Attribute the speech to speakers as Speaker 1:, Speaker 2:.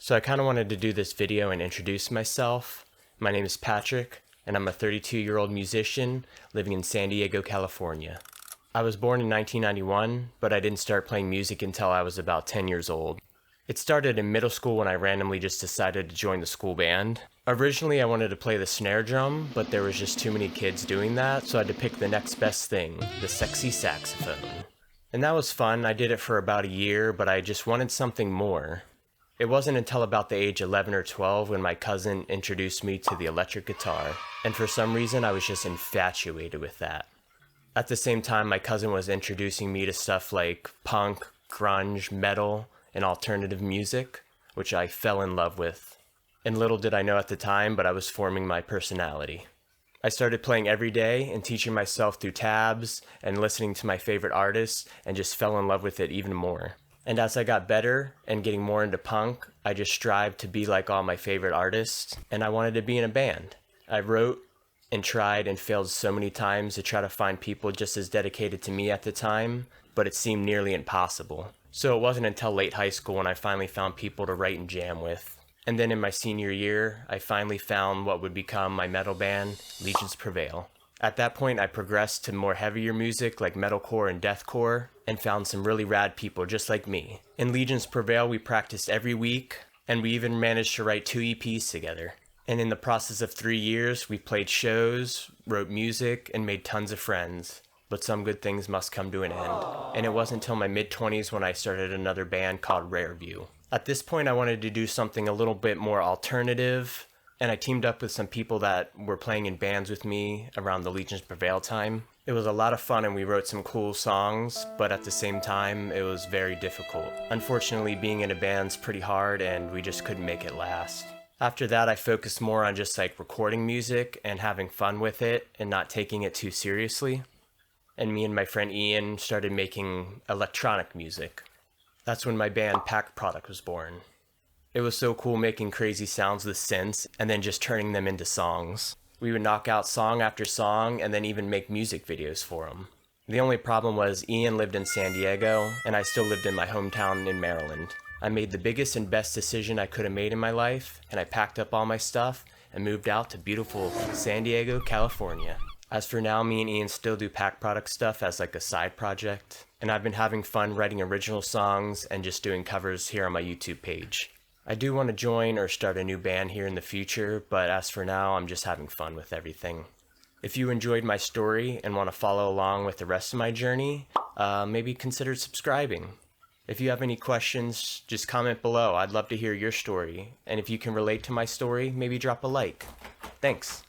Speaker 1: So I kind of wanted to do this video and introduce myself. My name is Patrick, and I'm a 32-year-old musician living in San Diego, California. I was born in 1991, but I didn't start playing music until I was about 10 years old. It started in middle school when I randomly just decided to join the school band. Originally I wanted to play the snare drum, but there was just too many kids doing that, so I had to pick the next best thing, the sexy saxophone. And that was fun. I did it for about a year, but I just wanted something more. It wasn't until about the age 11 or 12 when my cousin introduced me to the electric guitar, and for some reason I was just infatuated with that. At the same time, my cousin was introducing me to stuff like punk, grunge, metal, and alternative music, which I fell in love with. And little did I know at the time, but I was forming my personality. I started playing every day and teaching myself through tabs and listening to my favorite artists, and just fell in love with it even more. And as I got better and getting more into punk, I just strived to be like all my favorite artists, and I wanted to be in a band. I wrote and tried and failed so many times to try to find people just as dedicated to me at the time, but it seemed nearly impossible. So it wasn't until late high school when I finally found people to write and jam with. And then in my senior year, I finally found what would become my metal band, Legions Prevail. At that point, I progressed to more heavier music like metalcore and deathcore, and found some really rad people just like me. In Legions Prevail, we practiced every week, and we even managed to write 2 EPs together. And in the process of 3 years, we played shows, wrote music, and made tons of friends. But some good things must come to an end. And it wasn't until my mid-20s when I started another band called Rare View. At this point, I wanted to do something a little bit more alternative, and I teamed up with some people that were playing in bands with me around the Legions Prevail time. It was a lot of fun and we wrote some cool songs, but at the same time, it was very difficult. Unfortunately, being in a band's pretty hard and we just couldn't make it last. After that, I focused more on just like recording music and having fun with it and not taking it too seriously. And me and my friend Ian started making electronic music. That's when my band Pack Product was born. It was so cool making crazy sounds with synths and then just turning them into songs. We would knock out song after song and then even make music videos for them. The only problem was Ian lived in San Diego and I still lived in my hometown in Maryland. I made the biggest and best decision I could have made in my life, and I packed up all my stuff and moved out to beautiful San Diego, California. As for now, me and Ian still do Pack Product stuff as like a side project, and I've been having fun writing original songs and just doing covers here on my YouTube page. I do want to join or start a new band here in the future, but as for now, I'm just having fun with everything. If you enjoyed my story and want to follow along with the rest of my journey, maybe consider subscribing. If you have any questions, just comment below. I'd love to hear your story. And if you can relate to my story, maybe drop a like. Thanks.